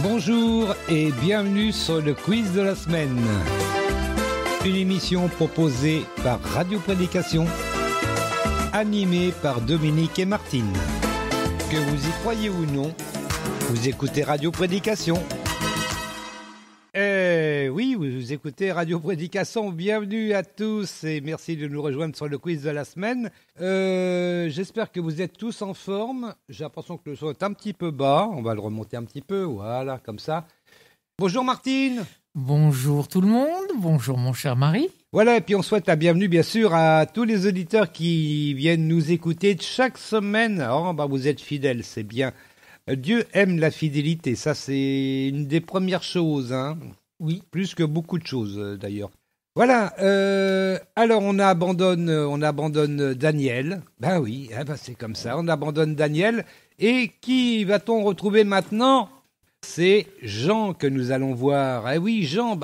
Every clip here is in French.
Bonjour et bienvenue sur le quiz de la semaine. Une émission proposée par Radio Prédication, animée par Dominique et Martine. Que vous y croyez ou non, vous écoutez Radio Prédication. Oui, vous écoutez Radio Prédication. Bienvenue à tous et merci de nous rejoindre sur le quiz de la semaine. J'espère que vous êtes tous en forme. J'ai l'impression que le son est un petit peu bas. On va le remonter un petit peu, voilà, comme ça. Bonjour Martine. Bonjour tout le monde, bonjour mon cher Marie. Voilà, et puis on souhaite la bienvenue bien sûr à tous les auditeurs qui viennent nous écouter chaque semaine. Oh, vous êtes fidèles, c'est bien. Dieu aime la fidélité, ça c'est une des premières choses, hein. Oui. Plus que beaucoup de choses d'ailleurs. Voilà, alors on abandonne Daniel. Ben oui, c'est comme ça, on abandonne Daniel. Et qui va-t-on retrouver maintenant ? C'est Jean que nous allons voir. Eh oui, Jean,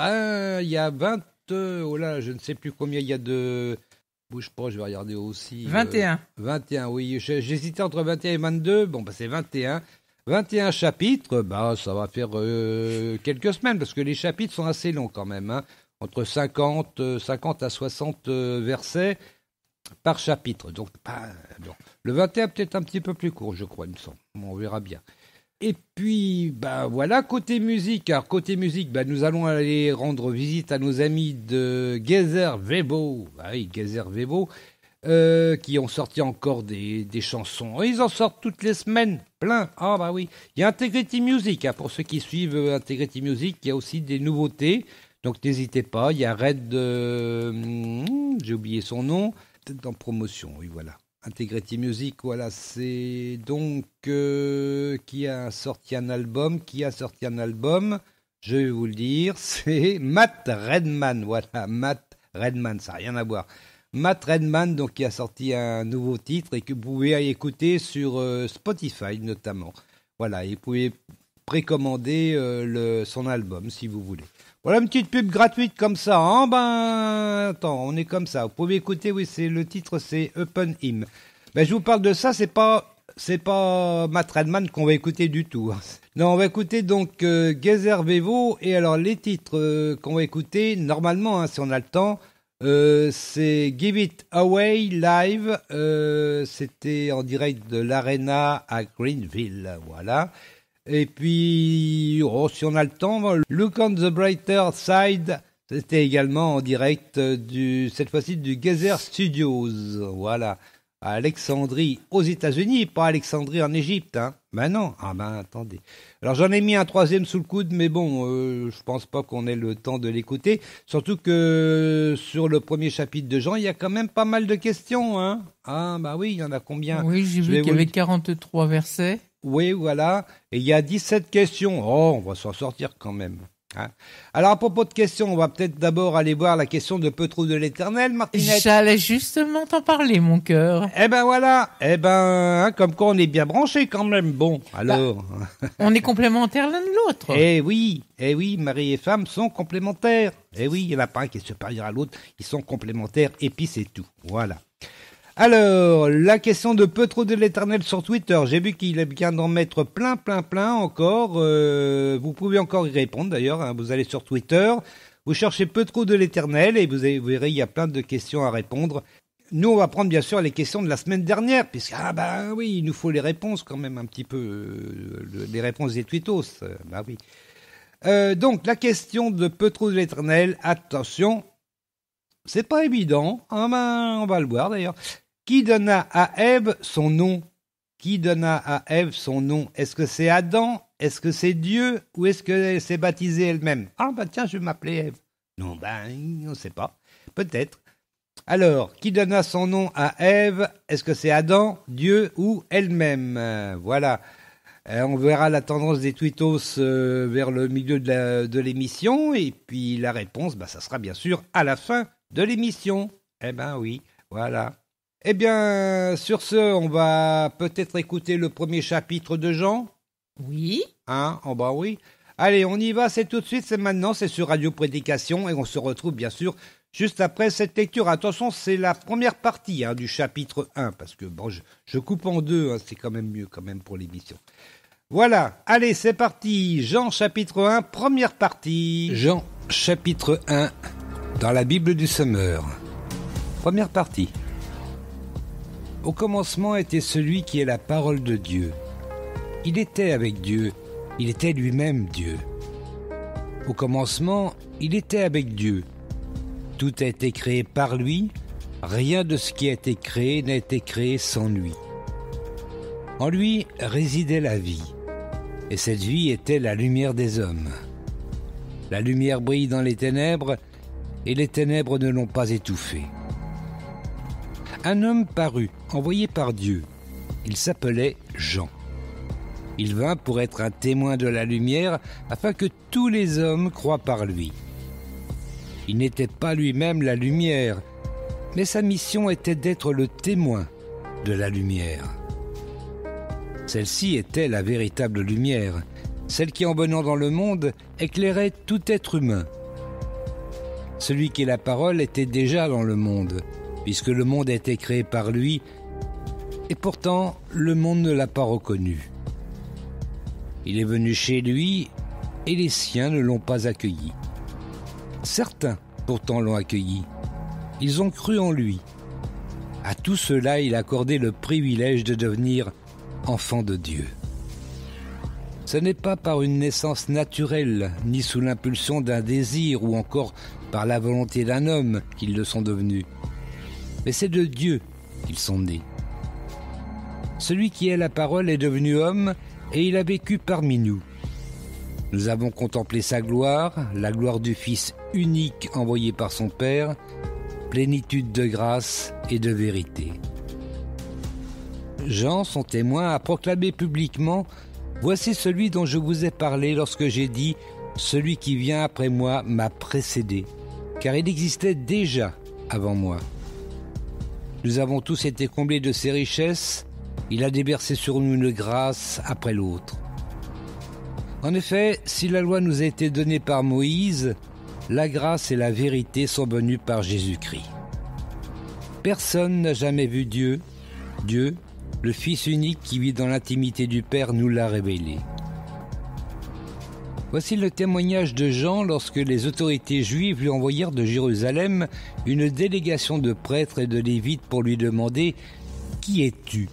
il y a 20... je ne sais plus combien il y a de... Bouge pas, je vais regarder aussi. 21. 21, oui. J'hésitais entre 21 et 22. C'est 21. 21 chapitres, ça va faire quelques semaines, parce que les chapitres sont assez longs quand même, hein, entre 50 à 60 versets par chapitre. Donc, le 21 peut-être un petit peu plus court, je crois, il me semble. On verra bien. Et puis, voilà, côté musique. Alors, côté musique, nous allons aller rendre visite à nos amis de Gezer Webo. Oui, Gezer Webo. Qui ont sorti encore des chansons. Ils en sortent toutes les semaines, plein. Ah oui. Il y a Integrity Music, pour ceux qui suivent Integrity Music, il y a aussi des nouveautés. Donc n'hésitez pas, il y a Red, j'ai oublié son nom, peut-être en promotion, oui voilà. Integrity Music, voilà, c'est donc qui a sorti un album, je vais vous le dire, c'est Matt Redman, voilà, Matt Redman, ça n'a rien à voir. Matt Redman, donc, qui a sorti un nouveau titre et que vous pouvez écouter sur Spotify notamment. Voilà, et vous pouvez précommander son album si vous voulez. Voilà une petite pub gratuite comme ça. Hein, attends, on est comme ça. Vous pouvez écouter, oui, le titre c'est Open Hymn. Je vous parle de ça, c'est pas Matt Redman qu'on va écouter du tout. Non, on va écouter donc Gezer Webo et alors les titres qu'on va écouter normalement, si on a le temps. C'est Give It Away Live, c'était en direct de l'Arena à Greenville, voilà. Et puis, si on a le temps, Look on the Brighter Side, c'était également en direct cette fois-ci du Gezer Studios, voilà, à Alexandrie aux États-Unis, pas Alexandrie en Égypte, hein. Non, attendez. Alors j'en ai mis un troisième sous le coude, mais je pense pas qu'on ait le temps de l'écouter. Surtout que sur le premier chapitre de Jean, il y a quand même pas mal de questions, hein. Oui, il y en a combien ? Oui, j'ai vu qu'il y avait 43 versets. Oui, voilà. Et il y a 17 questions. Oh, on va s'en sortir quand même. Hein. Alors à propos de questions, on va peut-être d'abord aller voir la question de Peu trop de l'Éternel, Martinette. J'allais justement t'en parler, mon cœur. Voilà. Comme quoi on est bien branchés quand même. Bon, alors. On est complémentaires l'un de l'autre. Eh oui, mari et femme sont complémentaires. Eh oui, il n'y en a pas un qui est supérieur à l'autre. Ils sont complémentaires et puis c'est tout. Voilà. Alors, la question de Peu trop de l'Éternel sur Twitter. J'ai vu qu'il est bien d'en mettre plein encore. Vous pouvez encore y répondre d'ailleurs. Hein. Vous allez sur Twitter, vous cherchez Peu trop de l'Éternel et vous verrez, il y a plein de questions à répondre. Nous, on va prendre bien sûr les questions de la semaine dernière, puisque, oui, il nous faut les réponses quand même un petit peu, les réponses des tweetos. Oui. Donc, la question de Peu trop de l'Éternel, attention, c'est pas évident. On va le voir d'ailleurs. Qui donna à Ève son nom ? Est-ce que c'est Adam ? Est-ce que c'est Dieu ? Ou est-ce qu'elle s'est baptisée elle-même ? Tiens, je vais m'appeler Ève. Non, on ne sait pas. Peut-être. Alors, qui donna son nom à Ève ? Est-ce que c'est Adam, Dieu ou elle-même ? Voilà. On verra la tendance des tweetos vers le milieu de l'émission. Et puis la réponse, ça sera bien sûr à la fin de l'émission. Oui, voilà. Sur ce, on va peut-être écouter le premier chapitre de Jean. Oui. Oui. Allez, on y va, c'est tout de suite, c'est maintenant, c'est sur Radio Prédication et on se retrouve bien sûr juste après cette lecture. Attention, c'est la première partie du chapitre 1 parce que je coupe en deux, c'est quand même mieux pour l'émission. Voilà, allez, c'est parti. Jean chapitre 1, première partie. Jean chapitre 1, dans la Bible du Semeur. Première partie. Au commencement était celui qui est la parole de Dieu. Il était avec Dieu, il était lui-même Dieu. Au commencement, il était avec Dieu. Tout a été créé par lui, rien de ce qui a été créé n'a été créé sans lui. En lui résidait la vie, et cette vie était la lumière des hommes. La lumière brille dans les ténèbres, et les ténèbres ne l'ont pas étouffée. Un homme parut, envoyé par Dieu. Il s'appelait Jean. Il vint pour être un témoin de la lumière, afin que tous les hommes croient par lui. Il n'était pas lui-même la lumière, mais sa mission était d'être le témoin de la lumière. Celle-ci était la véritable lumière, celle qui, en venant dans le monde, éclairait tout être humain. Celui qui est la parole était déjà dans le monde, puisque le monde a été créé par lui, et pourtant le monde ne l'a pas reconnu. Il est venu chez lui, et les siens ne l'ont pas accueilli. Certains, pourtant, l'ont accueilli. Ils ont cru en lui. À tout cela, il a accordé le privilège de devenir enfant de Dieu. Ce n'est pas par une naissance naturelle, ni sous l'impulsion d'un désir, ou encore par la volonté d'un homme qu'ils le sont devenus. Mais c'est de Dieu qu'ils sont nés. Celui qui est la parole est devenu homme, et il a vécu parmi nous. Nous avons contemplé sa gloire, la gloire du Fils unique envoyé par son Père, plénitude de grâce et de vérité. Jean, son témoin, a proclamé publiquement « Voici celui dont je vous ai parlé lorsque j'ai dit « Celui qui vient après moi m'a précédé », car il existait déjà avant moi. Nous avons tous été comblés de ses richesses, il a déversé sur nous une grâce après l'autre. En effet, si la loi nous a été donnée par Moïse, la grâce et la vérité sont venues par Jésus-Christ. Personne n'a jamais vu Dieu. Dieu, le Fils unique qui vit dans l'intimité du Père, nous l'a révélé. Voici le témoignage de Jean lorsque les autorités juives lui envoyèrent de Jérusalem une délégation de prêtres et de lévites pour lui demander « Qui es-tu »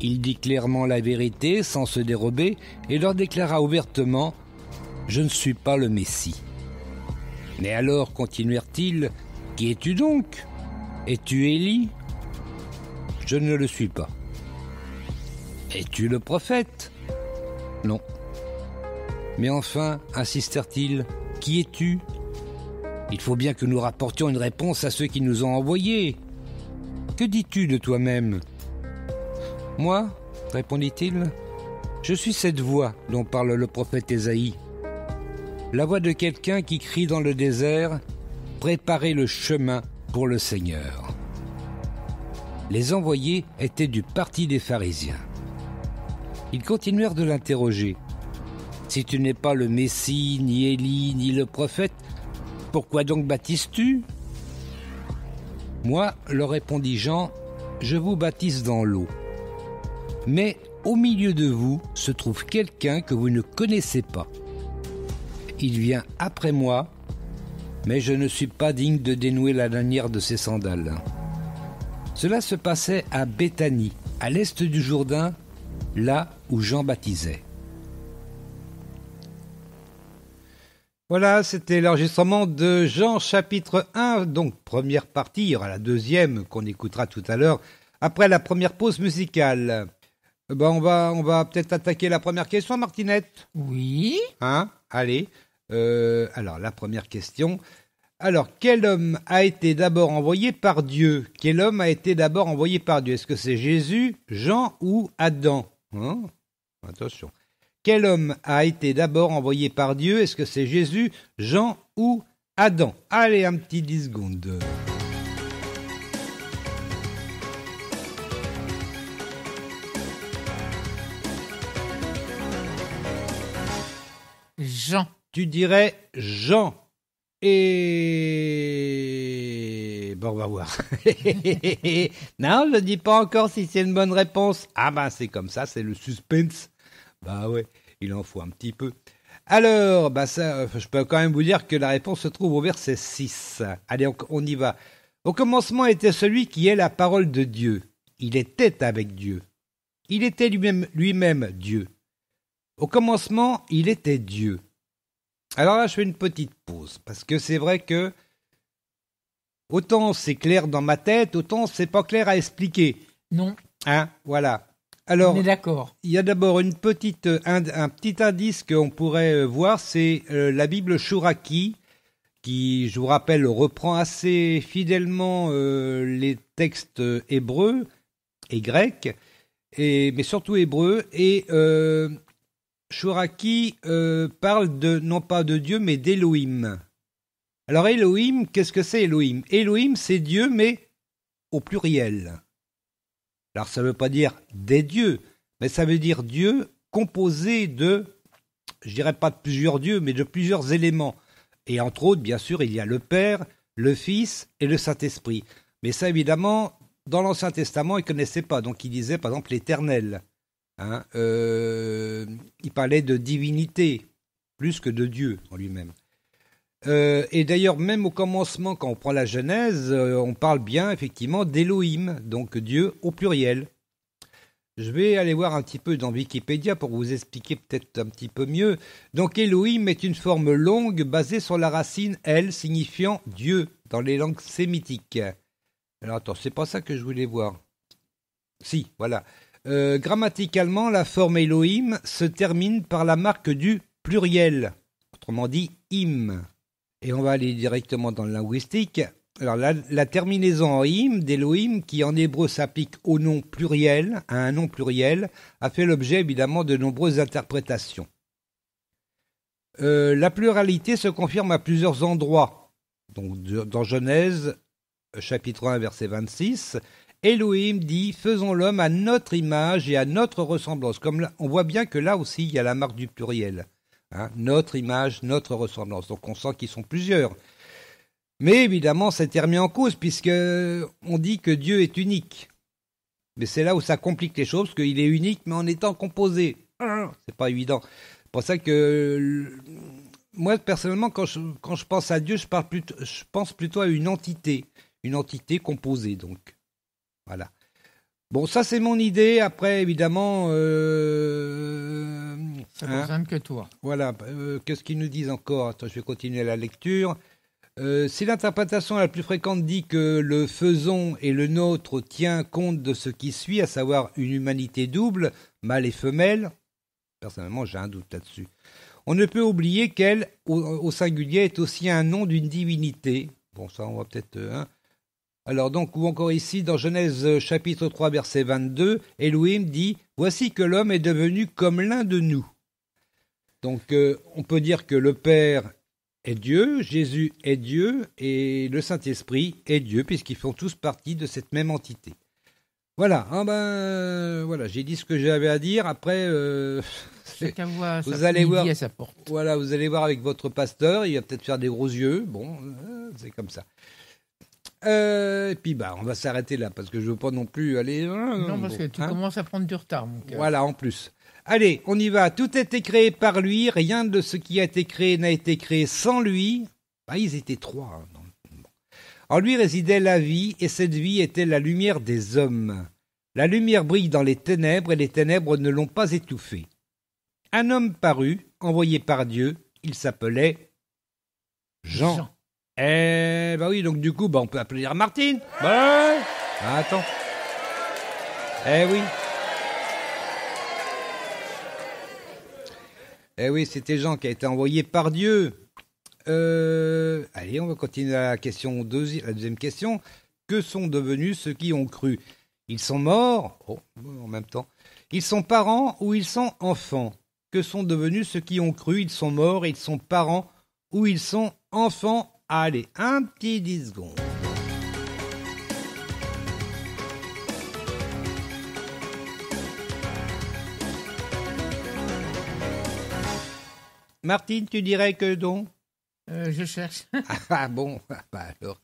Il dit clairement la vérité sans se dérober et leur déclara ouvertement « Je ne suis pas le Messie ». Mais alors, continuèrent-ils, « Qui es-tu donc ? Es-tu Élie ? Je ne le suis pas. Es-tu le prophète ? Non. Mais enfin, insistèrent-ils, « Qui es-tu ? Il faut bien que nous rapportions une réponse à ceux qui nous ont envoyés. Que dis-tu de toi-même ? » Moi, répondit-il, je suis cette voix dont parle le prophète Ésaïe. La voix de quelqu'un qui crie dans le désert, préparez le chemin pour le Seigneur. Les envoyés étaient du parti des pharisiens. Ils continuèrent de l'interroger. Si tu n'es pas le Messie, ni Élie, ni le prophète, pourquoi donc baptises-tu ? Moi, leur répondit Jean, je vous baptise dans l'eau. Mais au milieu de vous se trouve quelqu'un que vous ne connaissez pas. Il vient après moi, mais je ne suis pas digne de dénouer la lanière de ses sandales. Cela se passait à Béthanie, à l'est du Jourdain, là où Jean baptisait. Voilà, c'était l'enregistrement de Jean chapitre 1, donc première partie, il y aura la deuxième qu'on écoutera tout à l'heure, après la première pause musicale. On va peut-être attaquer la première question, Martinette. Oui. Allez. Alors, la première question. Alors, quel homme a été d'abord envoyé par Dieu ? Quel homme a été d'abord envoyé par Dieu ? Est-ce que c'est Jésus, Jean ou Adam ? Attention. Quel homme a été d'abord envoyé par Dieu ? Est-ce que c'est Jésus, Jean ou Adam ? Allez, un petit 10 secondes. Jean. Tu dirais Jean. Et... Bon, on va voir. Non, je ne dis pas encore si c'est une bonne réponse. Ah ben, c'est comme ça, c'est le suspense. Bah ouais, il en faut un petit peu. Alors, bah ça, je peux quand même vous dire que la réponse se trouve au verset 6. Allez, on y va. Au commencement était celui qui est la parole de Dieu. Il était avec Dieu. Il était lui-même Dieu. Au commencement, il était Dieu. Alors là, je fais une petite pause, parce que c'est vrai que autant c'est clair dans ma tête, autant c'est pas clair à expliquer. Non. Hein, voilà. Alors, on est d'accord. Il y a d'abord un petit indice qu'on pourrait voir, c'est la Bible Chouraki, qui, je vous rappelle, reprend assez fidèlement les textes hébreux et grecs, mais surtout hébreux, et Chouraki parle non pas de Dieu, mais d'Elohim. Alors Elohim, qu'est-ce que c'est Elohim? Elohim, c'est Dieu, mais au pluriel. Alors ça ne veut pas dire des dieux, mais ça veut dire Dieu composé de, je dirais pas de plusieurs dieux, mais de plusieurs éléments. Et entre autres, bien sûr, il y a le Père, le Fils et le Saint-Esprit. Mais ça, évidemment, dans l'Ancien Testament, ils ne connaissaient pas. Donc il disait, par exemple, l'Éternel. Hein, il parlait de divinité, plus que de Dieu en lui-même. Et d'ailleurs, même au commencement, quand on prend la Genèse, on parle bien effectivement d'Elohim, donc Dieu au pluriel. Je vais aller voir un petit peu dans Wikipédia pour vous expliquer peut-être un petit peu mieux. Donc Elohim est une forme longue basée sur la racine El, signifiant Dieu dans les langues sémitiques. Alors attends, c'est pas ça que je voulais voir. Si, voilà. Grammaticalement, la forme Elohim se termine par la marque du pluriel, autrement dit im. Et on va aller directement dans le linguistique. Alors la terminaison en im d'Elohim, qui en hébreu s'applique au nom pluriel, à un nom pluriel, a fait l'objet évidemment de nombreuses interprétations. La pluralité se confirme à plusieurs endroits. Donc dans Genèse, chapitre 1, verset 26, Elohim dit « Faisons l'homme à notre image et à notre ressemblance ». Comme là, on voit bien que là aussi, il y a la marque du pluriel. Hein, notre image, notre ressemblance. Donc on sent qu'ils sont plusieurs. Mais évidemment, c'est remis en cause puisque on dit que Dieu est unique. Mais c'est là où ça complique les choses, parce qu'il est unique, mais en étant composé. C'est pas évident. C'est pour ça que moi, personnellement, quand je pense à Dieu, je pense plutôt à une entité composée. Donc voilà. Bon, ça c'est mon idée. Après, évidemment, ça ne concerne que toi. Voilà. Qu'est-ce qu'ils nous disent encore? Attends, je vais continuer la lecture. Si l'interprétation la plus fréquente dit que le faisons et le nôtre tient compte de ce qui suit, à savoir une humanité double, mâle et femelle, personnellement j'ai un doute là-dessus. On ne peut oublier qu'elle, au singulier, est aussi un nom d'une divinité. Bon, ça on va peut-être... Alors donc, ou encore ici, dans Genèse chapitre 3, verset 22, Elohim dit « Voici que l'homme est devenu comme l'un de nous ». Donc on peut dire que le Père est Dieu, Jésus est Dieu, et le Saint-Esprit est Dieu, puisqu'ils font tous partie de cette même entité. Voilà, voilà, j'ai dit ce que j'avais à dire. Après, vous allez voir à sa porte. Voilà, vous allez voir avec votre pasteur, il va peut-être faire des gros yeux. Bon, c'est comme ça. Et puis on va s'arrêter là parce que je veux pas non plus aller. Non, parce que tu commences à prendre du retard, mon cœur. Voilà, en plus. Allez, on y va. Tout a été créé par lui. Rien de ce qui a été créé n'a été créé sans lui. Ils étaient trois. En lui résidait la vie, et cette vie était la lumière des hommes. La lumière brille dans les ténèbres, et les ténèbres ne l'ont pas étouffée. Un homme parut, envoyé par Dieu. Il s'appelait Jean. Oui, donc du coup, on peut applaudir Martine. Attends. Oui. Oui, c'était Jean qui a été envoyé par Dieu. Allez, on va continuer la deuxième question. Que sont devenus ceux qui ont cru? Ils sont morts, en même temps. Ils sont parents ou ils sont enfants? Que sont devenus ceux qui ont cru? Ils sont morts, ils sont parents ou ils sont enfants? Allez, un petit 10 secondes. Martine, tu dirais que donc? Je cherche. Bon, alors.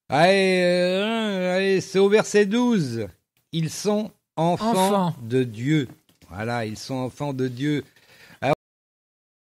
Allez, c'est au verset 12. Ils sont enfants de Dieu. Voilà, ils sont enfants de Dieu